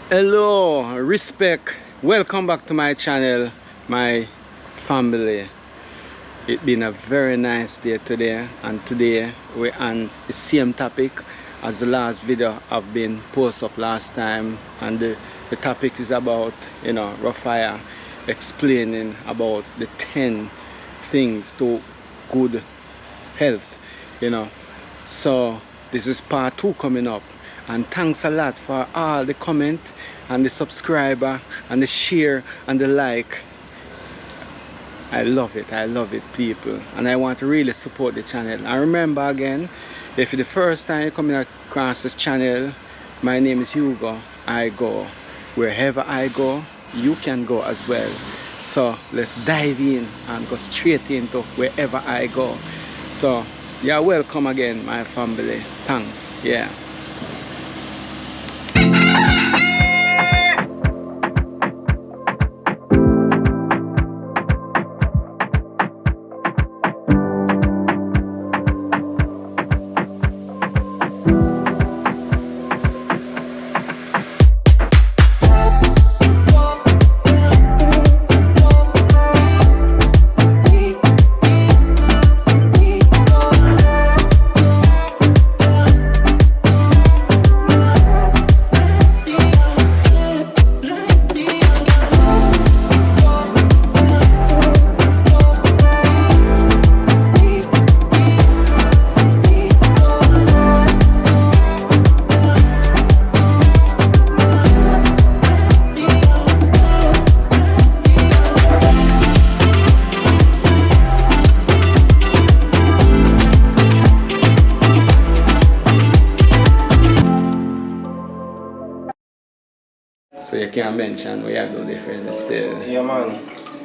Hello, respect. Welcome back to my channel, my family. It's been a very nice day today, and today we're on the same topic as the last video I've been posted up last time, and the topic is about, Rahfyah explaining about the 10 things to good health, So this is part 2 coming up. And thanks a lot for all the comment and the subscriber and the share and the like. I love it people, and I want to really support the channel. And remember again, if it's the first time you're coming across this channel, my name is Hugo. I go wherever I go, you can go as well. So let's dive in and go straight into wherever I go. So yeah, welcome again my family. Thanks. Yeah. So you can't mention we are doing different still. Yeah man,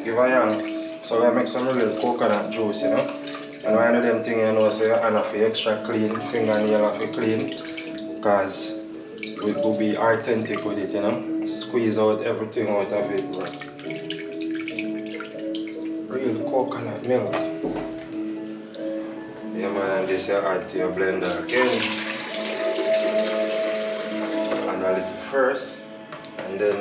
give a yanks. So we make some real coconut juice, And one of them things so you have to extra clean, fingernail have to clean. Because we will be authentic with it, Squeeze out everything out of it, bro. Real coconut milk. Yeah man, and this you add to your blender again. And a little first. And then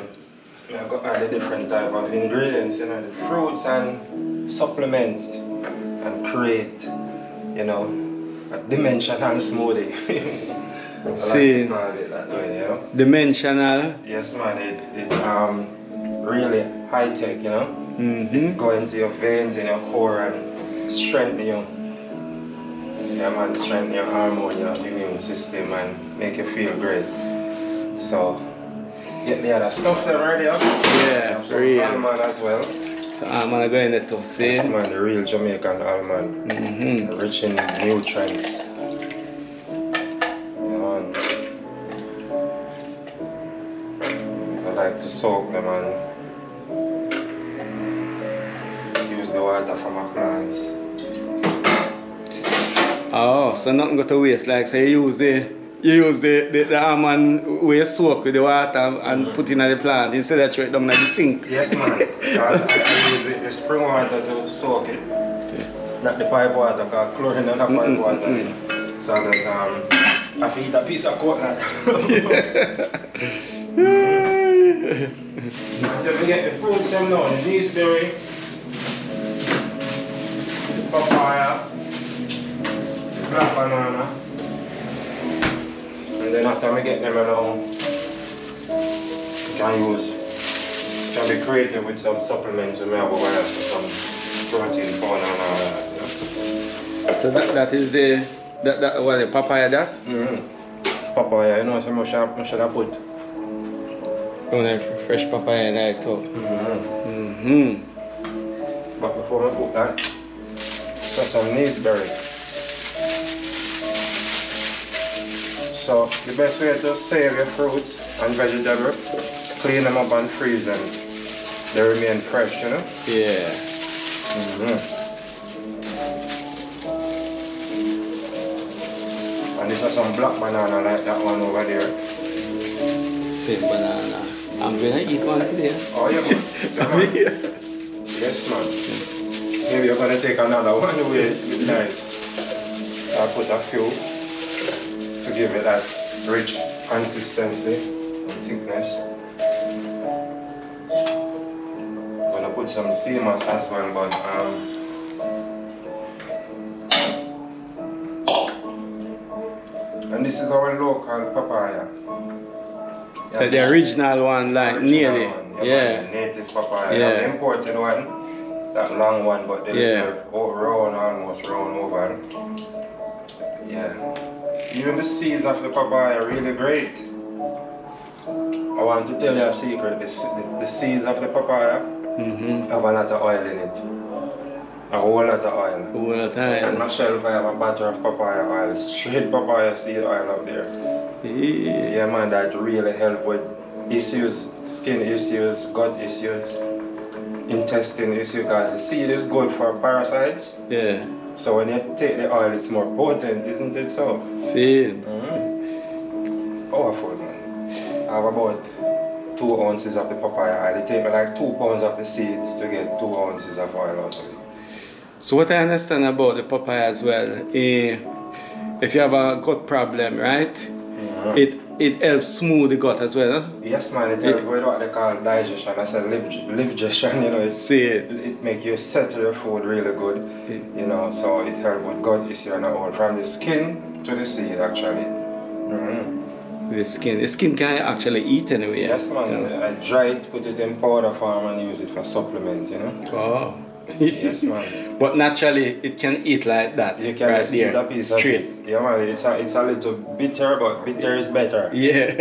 I go add a different type of ingredients, the fruits and supplements, and create, a dimensional smoothie. See, like to call it that way, dimensional. Yes, man. It really high tech, It go into your veins in your core and strengthen you. Yeah, man, strengthen your hormone, your immune system, and make you feel great. So. Get the other stuff there already, Yeah, some real. almond as well. So almond are going there too, see? Yes, man, the real Jamaican almond. Rich in nutrients. Yeah, I like to soak them and use the water from my plants. Oh, so nothing go to waste, like so you use the almond where you soak with the water and put in the plant instead of throw it down in the sink. Yes, man. I use the spring water to soak it. Yeah. Not the pipe water, because chlorine and the pipe water. So I just have to eat a piece of coconut. Then we get the fruits now, the gooseberry, the papaya, the black banana. And then after I get them along, you can be creative with some supplements and maybe some protein powder and all that. So that is the papaya that? Papaya, so I should have put. Fresh papaya like too. But before I put that, so some gooseberry. So the best way to save your fruits and vegetables, clean them up and freeze them. They remain fresh, Yeah. And this is some black banana like that one over there. Same banana. I'm gonna eat one today. Oh yeah, man. Yes, man. Maybe you're gonna take another one away. It's nice. I'll put a few to give it that rich consistency and thickness. put some sea moss as well, but and this is our local papaya. So the original one, like nearly. Yeah. Native papaya. Yeah. The imported one, that long one, but the little round, almost round oval. Yeah. Even the seeds of the papaya are really great. I want to tell you a secret. The seeds of the papaya have a lot of oil in it. A whole lot of oil. A whole lot of oil. And my shelf I have a bottle of papaya oil, straight papaya seed oil up there. Yeah man, that really help with issues, skin issues, gut issues, intestine issues, because the seed is good for parasites. Yeah. So when you take the oil, it's more potent, isn't it so? See. Powerful man. I have about 2 ounces of the papaya oil. It takes me like 2 pounds of the seeds to get 2 ounces of oil out of it. So what I understand about the papaya as well, if you have a gut problem, right? It helps smooth the gut as well. Huh? Yes man, it helps with what they call digestion. I said digestion, you know, it makes you settle your food really good. You know, so it helps with gut issue and all, from the skin to the seed actually. The skin can actually eat anyway. Yes man, I dry it, put it in powder form and use it for supplement, you know. Oh. Yes man. But naturally it can eat like that. You can right eat a piece straight. of it. Yeah man, it's a little bitter, but bitter is better. Yeah.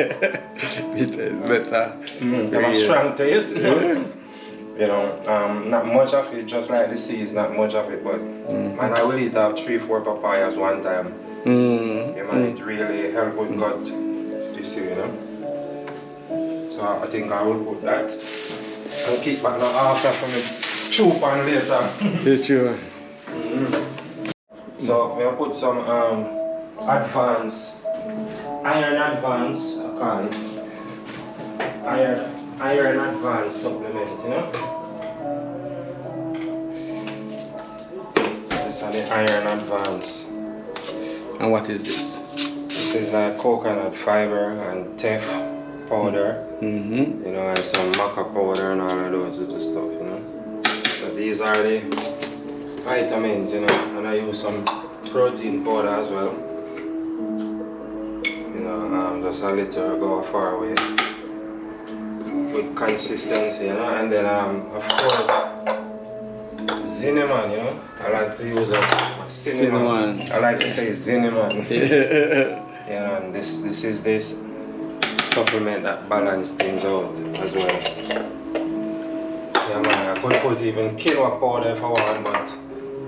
Bitter is better. Have a strong taste. You know, not much of it, just like the seeds, not much of it, but man, I will eat 3-4 papayas one time. Yeah man, it really helps with gut issue, you know. So I think I will put that and keep back now after for me chew pan later. So we'll put some iron advance, I call it. Iron advance supplement, you know. So this is the iron advance. And what is this? This is like coconut fiber and teff powder, you know, and some maca powder and all of those little stuff, you know. So these are the vitamins, you know, and I use some protein powder as well. You know, just a little go far away with consistency, you know, and then of course cinnamon, you know. I like to use cinnamon. I like to say cinnamon. You know, and this is this supplement that balance things out as well. Yeah man, I could put even quinoa powder if I want, but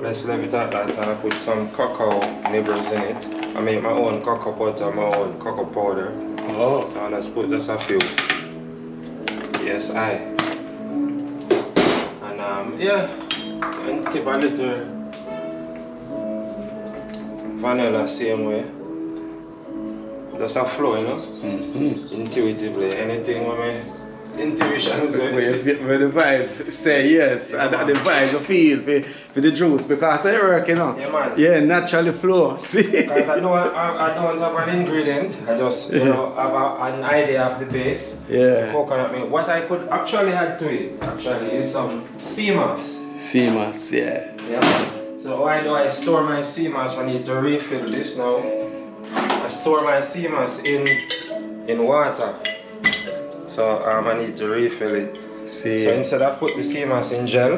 let's leave it at that, and I put some cacao nibbles in it. I make my own cocoa butter, my own cocoa powder. Oh. So let's put just a few. Yes, and yeah, and tip a little vanilla same way. Just a flow, you know, intuitively. Anything with my intuition say. When the vibe say yes, and the vibe you feel for the juice, because I work, you know. Yeah, man. Yeah, naturally flow. See? Because I don't have an ingredient, I just you know have an idea of the base. Yeah. Coconut milk. What I could actually add to it is some sea moss. Sea moss, yeah. Yeah. So why do I store my sea moss? I need to refill this now. I store my sea moss in water. So I need to refill it. See. So instead of put the sea moss in gel,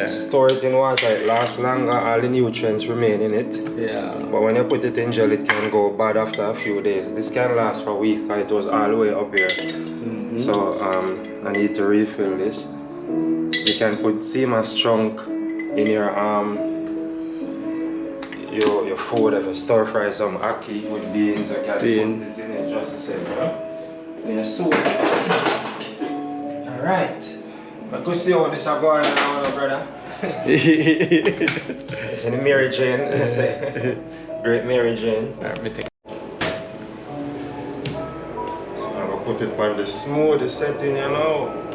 store it in water, it lasts longer, all the nutrients remain in it. Yeah. But when you put it in gel, it can go bad after a few days. This can last for a week because it was all the way up here. So I need to refill this. You can put sea moss chunk in your food. If you stir fry some ackee with beans, you can put it in it just the same, huh? In your soup. Alright. I could see how this is going on, brother. It's in the Mary Jane. It's a great Mary Jane. Alright, me take. So I'm gonna put it on the smooth setting, you know.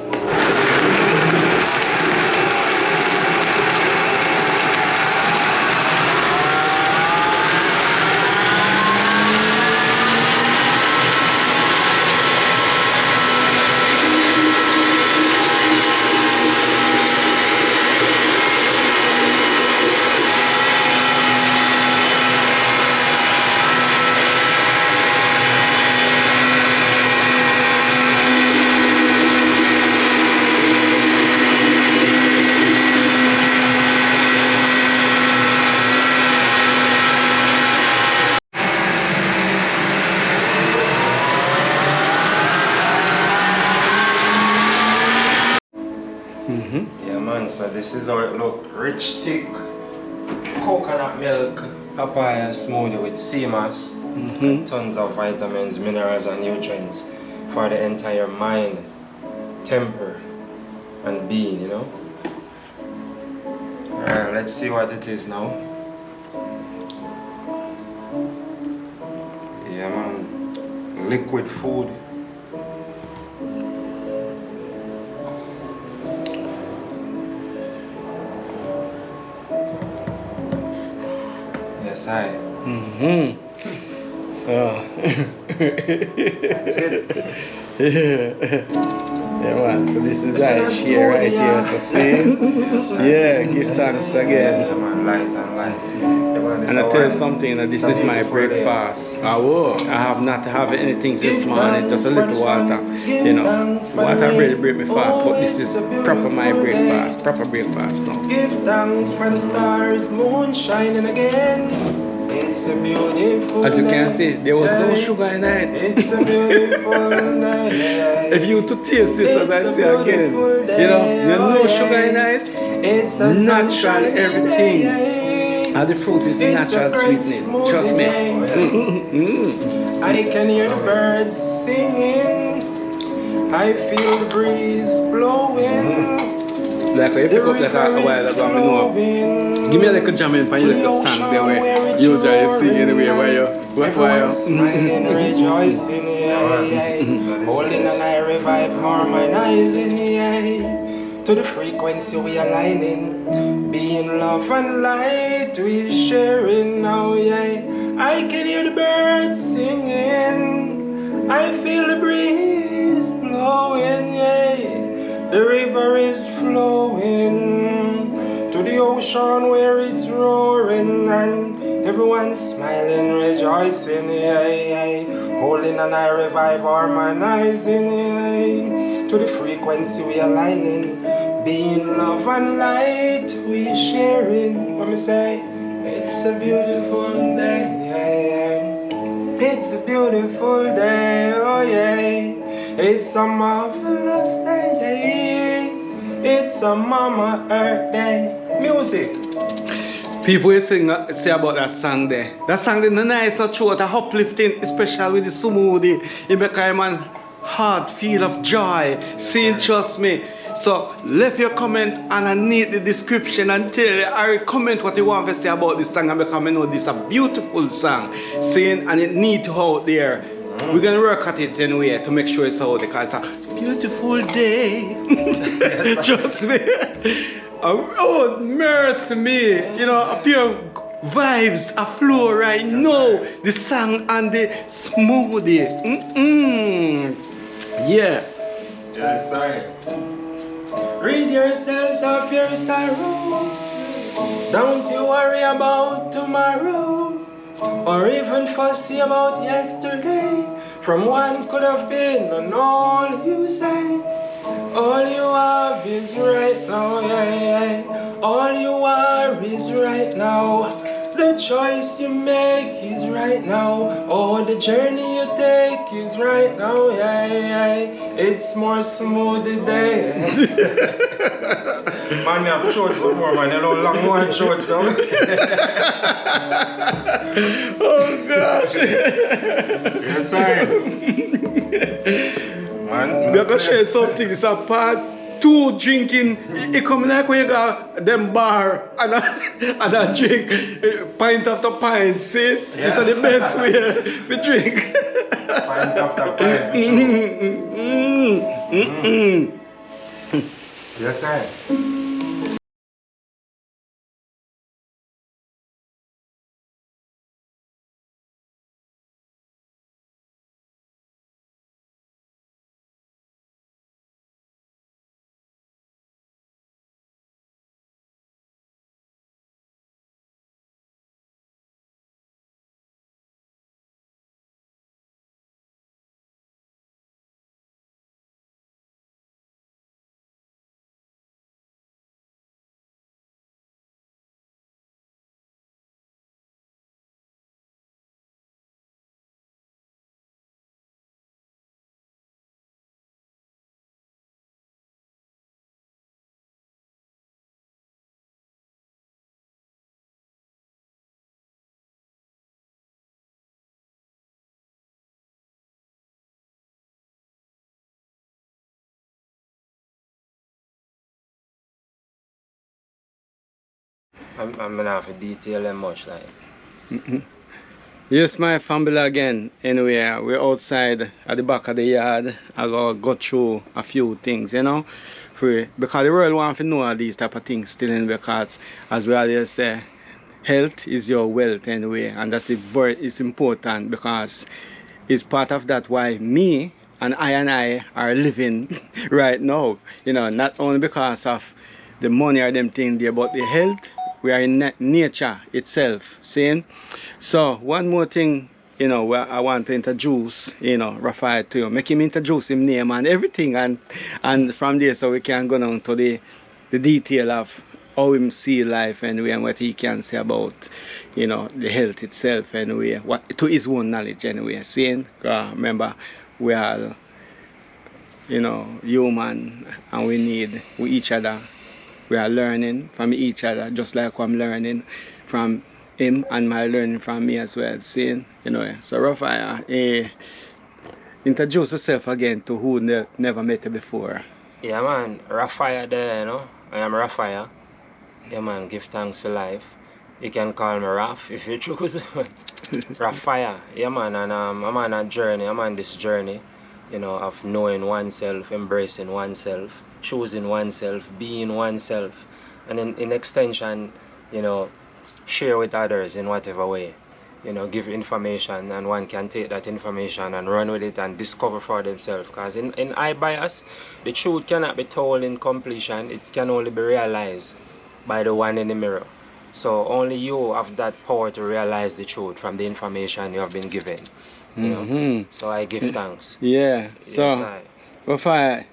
man, so this is how it look. Rich, thick coconut milk papaya smoothie with sea moss, tons of vitamins, minerals, and nutrients for the entire mind, temper, and being, you know. Alright, let's see what it is now. Yeah, man, liquid food. Yes, I. So That's it. yeah man, so this is like share right here, so see? Yeah, give thanks again. Yeah, man, light and light. Yeah, man, And I tell you something, you know, this is my breakfast. I have not have anything this morning, just a little water. You know, water really break me fast, but this is proper my breakfast, proper breakfast now. Give thanks for the stars, moon shining again. It's a beautiful As you can day. see, there was no sugar in it. It's a beautiful day. If you to taste this, as I say again, you know, there's no sugar in it. It's a Natural everything. And the fruit is natural sweetening. Trust me. I can hear the birds singing. I feel the breeze blowing. Like if you pick up like a while ago, I know. Give me a little jamming for you little song there where you just sing anyway where you smiling, rejoicing, holding and I revive, harmonizing, to the frequency we aligning, being love and light we sharing now, I can hear the birds singing, I feel the breeze blowing, the river is flowing to the ocean where it's roaring, and everyone's smiling, rejoicing, holding and I revive, harmonizing, to the frequency we aligning, being love and light we sharing. Let me say, it's a beautiful day, it's a beautiful day, oh yeah. It's a marvelous day. It's a Mama Earth Day. Music. People say about that song there. That song is nice, not true, uplifting, especially with the smoothie. It make a man heart feel of joy. Seeing, trust me. So leave your comment underneath the description and tell or comment what you want to say about this song, and because I know this is a beautiful song. Seeing and it need to out there. We're gonna work at it anyway to make sure it's out there, because it's a beautiful day. Trust me. Oh, mercy me. You know, a pure vibes, a flow right now. The song and the smoothie. Yeah. Yes, sir. Rid yourselves of your sorrows. Don't you worry about tomorrow, or even fussy about yesterday. From one could have been and all you say. All you have is right now, all you are is right now. The choice you make is right now. Oh, the journey you take is right now, It's more smooth today. Man, me have shorts before, man. You know, long one shorts, so. Oh gosh. Yes, sir. Man, We are gonna share something. It's a part 2 drinking. It come like when you got them bar and a drink pint after pint. See, this is the best way to drink. pint after pint. Yes, sir. I'm gonna have to detail them much like. Yes, my family again. Anyway, we're outside at the back of the yard. I go through a few things, because the world wants to know all these type of things still in, because as we always say, health is your wealth anyway, and that's it's important, because it's part of that why me and I are living right now. Not only because of the money or them thing there, but the health. We are in nature itself, seeing. So one more thing, where I want to introduce, Rahfyah to you, make him introduce him name and everything, and from there, so we can go down to the detail of how him see life anyway, and what he can say about, the health itself anyway, what to his own knowledge anyway. Seeing, remember, we are, human, and we each other. We are learning from each other, just like I'm learning from him, and my learning from me as well. Seeing, So Rahfyah, introduce yourself again to who never met you before. Yeah man, Rahfyah there, I am Rahfyah. Yeah man, give thanks for life. You can call me Raf if you choose. Rahfyah, yeah man, and I'm on a journey, I'm on this journey, of knowing oneself, embracing oneself, choosing oneself, being oneself, and in extension, share with others in whatever way. Give information, and one can take that information and run with it and discover for themselves. Because in I bias, the truth cannot be told in completion, it can only be realized by the one in the mirror. So only you have that power to realize the truth from the information you have been given. So I give thanks. Yeah. Yes, So, Rahfyah,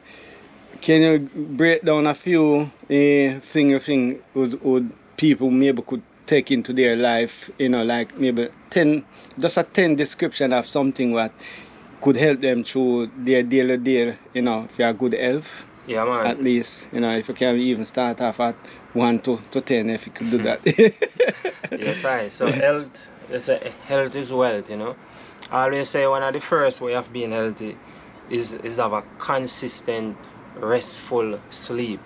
can you break down a few thing you think would people maybe could take into their life, like maybe 10, just a 10 description of something what could help them through their daily day, if you are good health. Yeah man. At least, if you can even start off at 1 to 10, if you could do that. Yes, so health is wealth, I always say one of the first way of being healthy is have a consistent, restful sleep.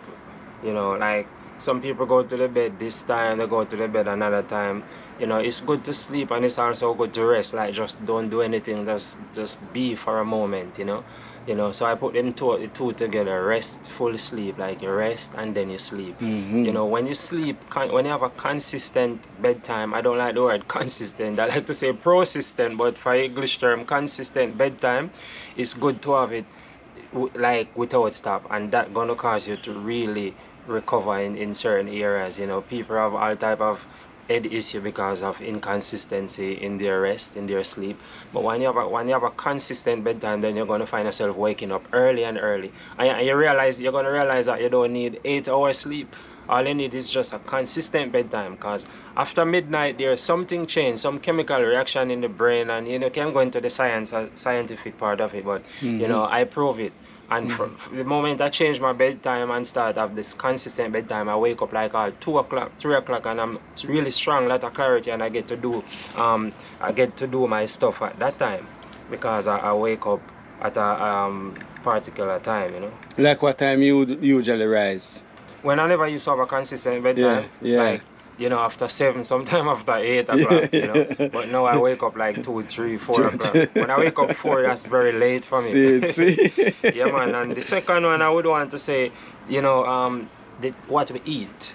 Like some people go to the bed this time, they go to the bed another time. It's good to sleep, and it's also good to rest. Like just don't do anything, just be for a moment, So I put them two together: restful sleep, like you rest and then you sleep. When you sleep, when you have a consistent bedtime, I don't like the word consistent, I like to say persistent, but for English term, consistent bedtime, it's good to have it like without stop, and that gonna cause you to really recover in certain areas. People have all type of head issue because of inconsistency in their rest, in their sleep. But when you have a consistent bedtime, then you're gonna find yourself waking up early and early, and you're gonna realize that you don't need 8 hours sleep. All you need is just a consistent bedtime, because after midnight there's something changed, some chemical reaction in the brain, and can go into the scientific part of it, but I prove it. And from the moment I change my bedtime and start have this consistent bedtime, I wake up like all 2 o'clock, 3 o'clock, and I'm really strong, lot of clarity, and I get to do my stuff at that time, because I wake up at a particular time. Like what time you usually rise? When I never used to have a consistent bedtime, like after 7, sometime after 8 o'clock, But now I wake up like 2, 3, 4 o'clock. When I wake up 4, that's very late for me. See. Yeah, man. And the second one I would want to say, what we eat,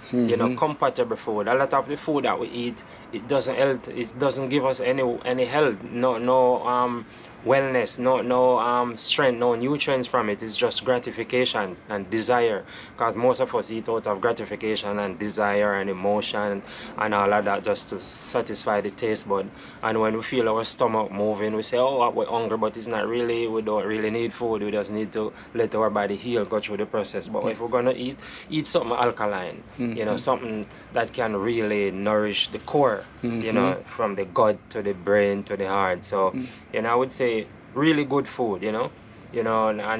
compatible food. A lot of the food that we eat, it doesn't give us any health, no wellness, no strength, no nutrients from it. It's just gratification and desire, because most of us eat out of gratification and desire and emotion and all of that, just to satisfy the taste bud. And when we feel our stomach moving, we say, oh, we're hungry, but it's not really, we don't really need food. We just need to let our body heal, go through the process. But if we're gonna eat something alkaline, something that can really nourish the core, from the gut to the brain to the heart. So I would say really good food, and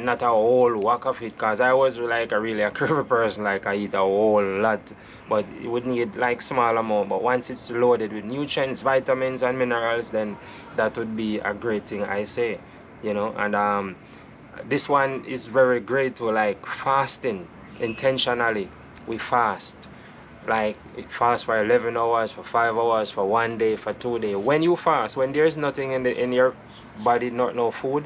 not a whole whack of it, because I was like a curvy person, like I eat a whole lot, but it would need like small amount. But once it's loaded with nutrients, vitamins and minerals, then that would be a great thing, I say. And this one is very great to like fasting intentionally. We fast Like fast for 11 hours, for 5 hours, for 1 day, for 2 days. When you fast, when there's nothing in your body, not no food,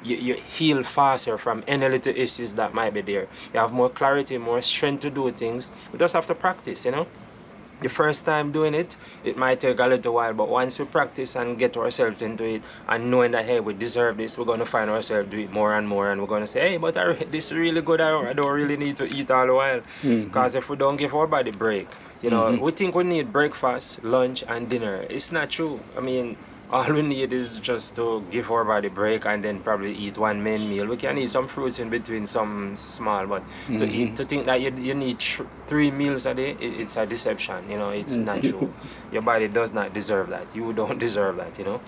you heal faster from any little issues that might be there. You have more clarity, more strength to do things. We just have to practice, you know. The first time doing it, it might take a little while, but once we practice and get ourselves into it and knowing that, hey, we deserve this, we're going to find ourselves do it more and more, and we're going to say, hey, but this is really good, I don't really need to eat all the while. Because if we don't give our body break, you know, we think we need breakfast, lunch, and dinner. It's not true. I mean, all we need is just to give our body break and then probably eat one main meal. We can eat some fruits in between, some small, but to think that you need 3 meals a day, it's a deception. You know, it's not true. Your body does not deserve that. You don't deserve that. You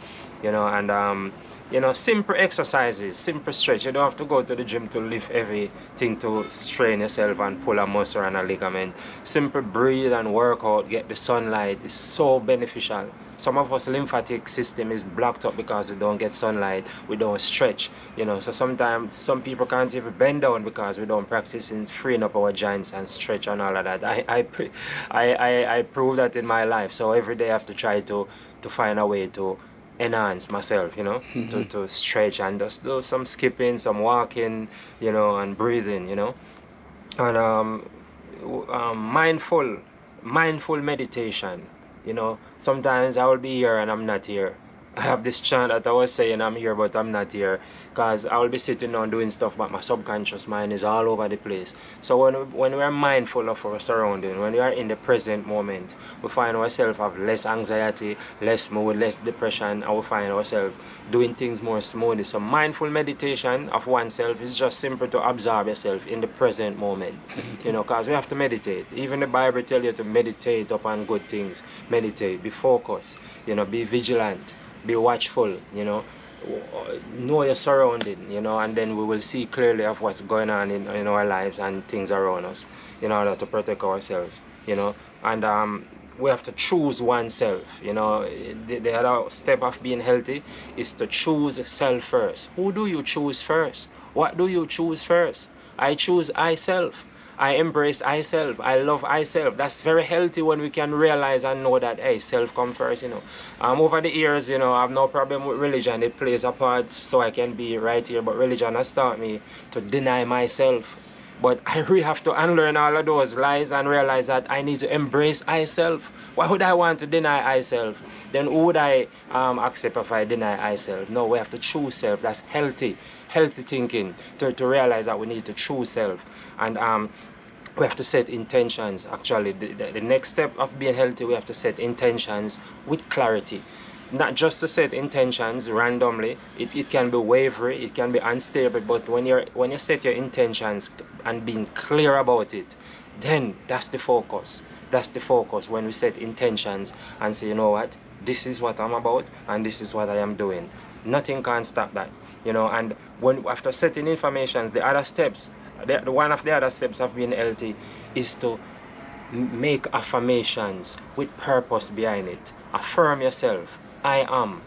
know, and you know, simple exercises, simple stretch. You don't have to go to the gym to lift everything to strain yourself and pull a muscle and a ligament. Simple breathe and work out, get the sunlight. It's so beneficial. Some of us lymphatic system is blocked up because we don't get sunlight, we don't stretch, you know. So sometimes some people can't even bend down because we don't practice in freeing up our joints and stretch and all of that. I prove that in my life. So every day I have to try to find a way to enhance myself, you know, to stretch and just do some skipping, some walking, you know, and breathing, you know. And mindful meditation. You know, sometimes I will be here and I'm not here. I have this chant that I was saying I'm here but I'm not here, because I will be sitting down doing stuff but my subconscious mind is all over the place. So when we are mindful of our surroundings, when we are in the present moment, we find ourselves have less anxiety, less mood, less depression, and we find ourselves doing things more smoothly. So mindful meditation of oneself is just simple to absorb yourself in the present moment. You know, because we have to meditate. Even the Bible tells you to meditate upon good things. Meditate, be focused, you know, be vigilant, be watchful, you know your surrounding, you know, and then we will see clearly of what's going on in our lives and things around us in order to protect ourselves, you know. And we have to choose oneself, you know. The other step of being healthy is to choose self first. Who do you choose first? What do you choose first? I choose I self. I embrace I self. I love I self. That's very healthy when we can realize and know that, hey, self come first, you know. Over the years, you know, I have no problem with religion. It plays a part so I can be right here. But religion has taught me to deny myself. But I really have to unlearn all of those lies and realize that I need to embrace I self. Why would I want to deny I self? Then who would I accept if I deny I self? No, we have to choose self. That's healthy thinking to realize that we need to choose self. And we have to set intentions. Actually, the next step of being healthy, we have to set intentions with clarity. Not just to set intentions randomly. It can be wavery, it can be unstable, but when you set your intentions and being clear about it, then that's the focus. That's the focus when we set intentions and say, you know what, this is what I'm about and this is what I am doing. Nothing can stop that, you know. And when after setting informations, the other steps, one of the other steps of being healthy is to make affirmations with purpose behind it. Affirm yourself. I am,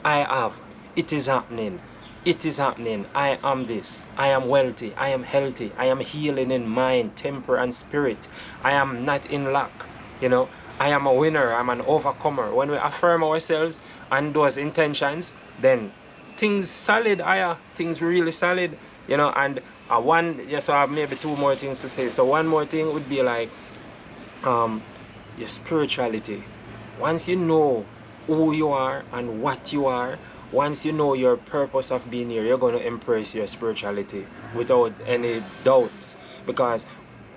I have, it is happening, I am this, I am wealthy, I am healthy, I am healing in mind, temper and spirit, I am not in lack, you know, I am a winner, I'm an overcomer. When we affirm ourselves and those intentions, then things solid, things really solid, you know. And so I have maybe 2 more things to say. So one more thing would be like your spirituality. Once you know who you are and what you are, once you know your purpose of being here, you're going to embrace your spirituality without any doubt, because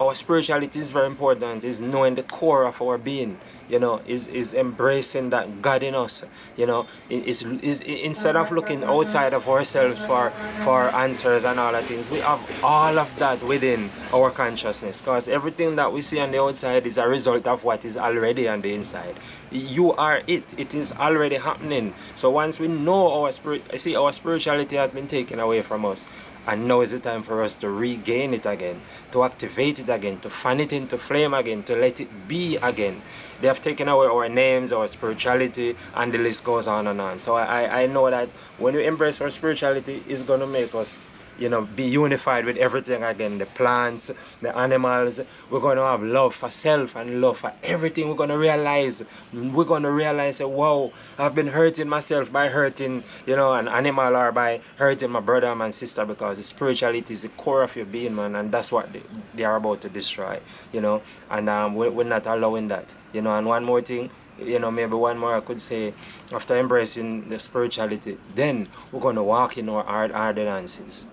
our spirituality is very important. Is knowing the core of our being, you know, is embracing that God in us, you know. Is instead of looking outside of ourselves for answers and all that things, we have all of that within our consciousnness, because everything that we see on the outside is a result of what is already on the inside. You are it is already happening. So once we know our spirituality has been taken away from us, and now is the time for us to regain it again, to activate it again, to fan it into flame again, to let it be again. They have taken away our names, our spirituality, and the list goes on and on. So I know that when we embrace our spirituality, it's going to make us you know, be unified with everything again. The plants, the animals. We're going to have love for self and love for everything. We're going to realize that, wow, I've been hurting myself by hurting, you know, an animal, or by hurting my brother and my sister, because the spirituality is the core of your being, man, and that's what they are about to destroy, you know. And we're not allowing that, you know. And one more thing, you know, maybe one more I could say, after embracing the spirituality, then we're going to walk in our ordinances.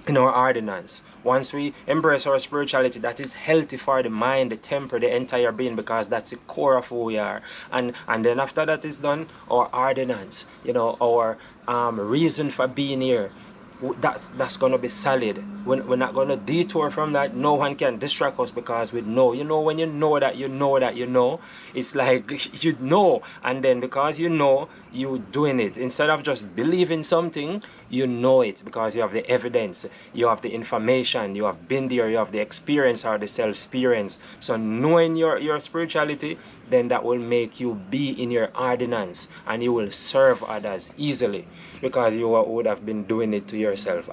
In our ordinance, once we embrace our spirituality, that is healthy for the mind, the temper, the entire being, because that's the core of who we are. And then after that is done, our ordinance, you know, our reason for being here, that's gonna be solid. We're not gonna detour from that. No one can distract us, because we know, you know, when you know that you know that you know, it's like you know, and then because you know, you doing it instead of just believing something. You know it because you have the evidence, you have the information, you have been there, you have the experience or the self-experience. So knowing your spirituality, then that will make you be in your ordinance, and you will serve others easily, because you would have been doing it to yourself.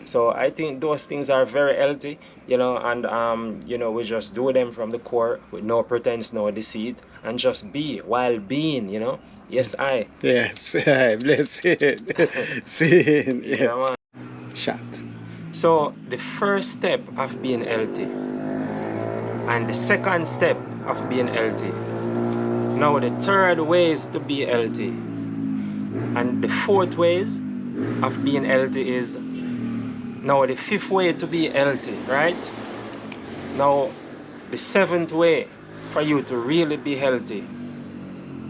So I think those things are very healthy, you know. And you know, we just do them from the core with no pretense, no deceit, and just be while being, you know. Yes, I. Yes, I bless it. Seeing, yes. Yeah, man. Shot. So the first step of being healthy, and the second step of being healthy. Now the third way is to be healthy, and the fourth ways of being healthy is now the fifth way to be healthy, right? Now the seventh way for you to really be healthy,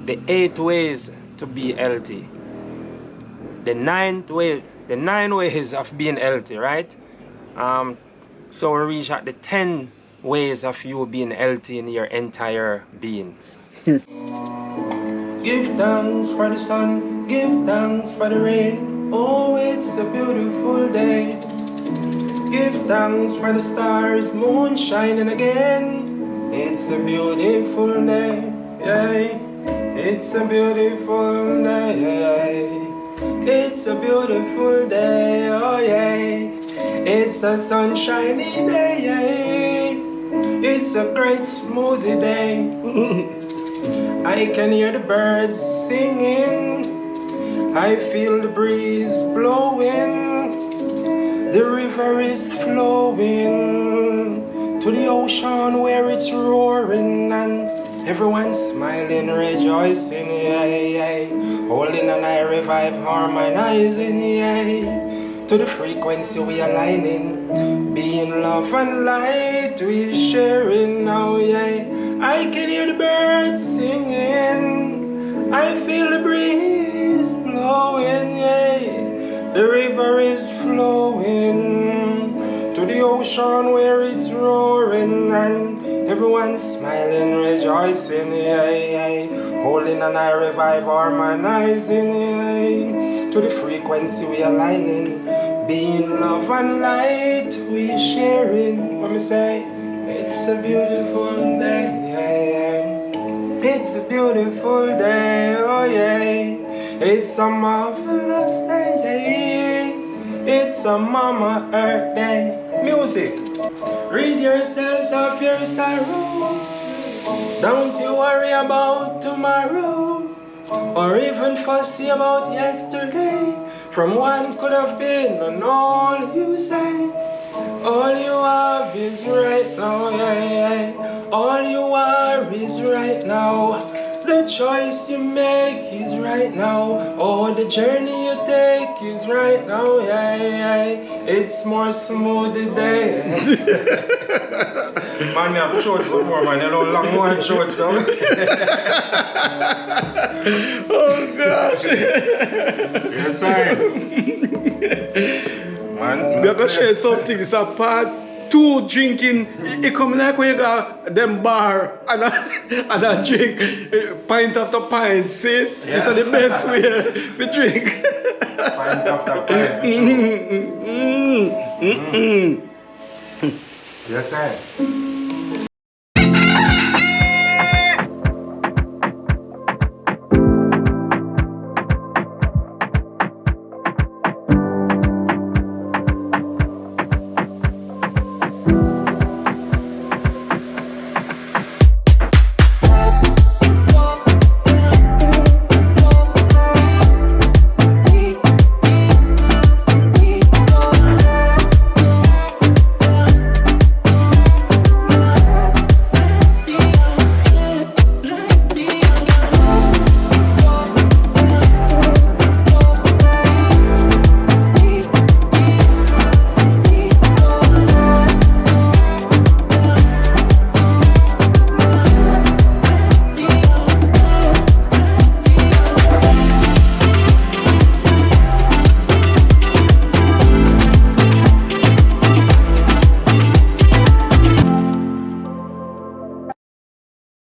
the 8 ways to be healthy, the 9th way, the 9 ways of being healthy, right? So we reach at the 10 ways of you being healthy in your entire being. Give thanks for the sun, give thanks for the rain. Oh, it's a beautiful day. Give thanks for the stars, moon shining again. It's a beautiful day, yeah. It's a beautiful day. It's a beautiful day, oh yeah. It's a sunshiny day, yeah. It's a great smoothie day. I can hear the birds singing. I feel the breeze blowing. The river is flowing to the ocean where it's roaring, and everyone's smiling, rejoicing, yeah. Holding and I revive, harmonizing, yeah. To the frequency we aligning, being love and light we sharing now, yeah. I can hear the birds singing, I feel the breeze blowing, yeah. The river is flowing to the ocean where it's roaring, and everyone's smiling, rejoicing, yeah. Holding and I revive, harmonizing, yeah. To the frequency we aligning, being love and light we sharing. Let me say, it's a beautiful day, yeah. It's a beautiful day, oh yeah. It's a marvelous day, it's a Mama Earth Day. Music. Rid yourselves of your sorrows. Don't you worry about tomorrow, or even fussy about yesterday. From one could have been and all you say. All you have is right now, yeah. All you are is right now. The choice you make is right now. Oh, the journey you take is right now, yeah. It's more smooth today. Man, me have shorts for more, man. You know, long one shorts, so. Oh gosh. Yes, sir. Man, we are gonna share something. It's a part 2 drinking. It come like when you got them bar and a drink pint after pint. See, yeah. It's the best way to drink. Pint after pint. Yes, sir.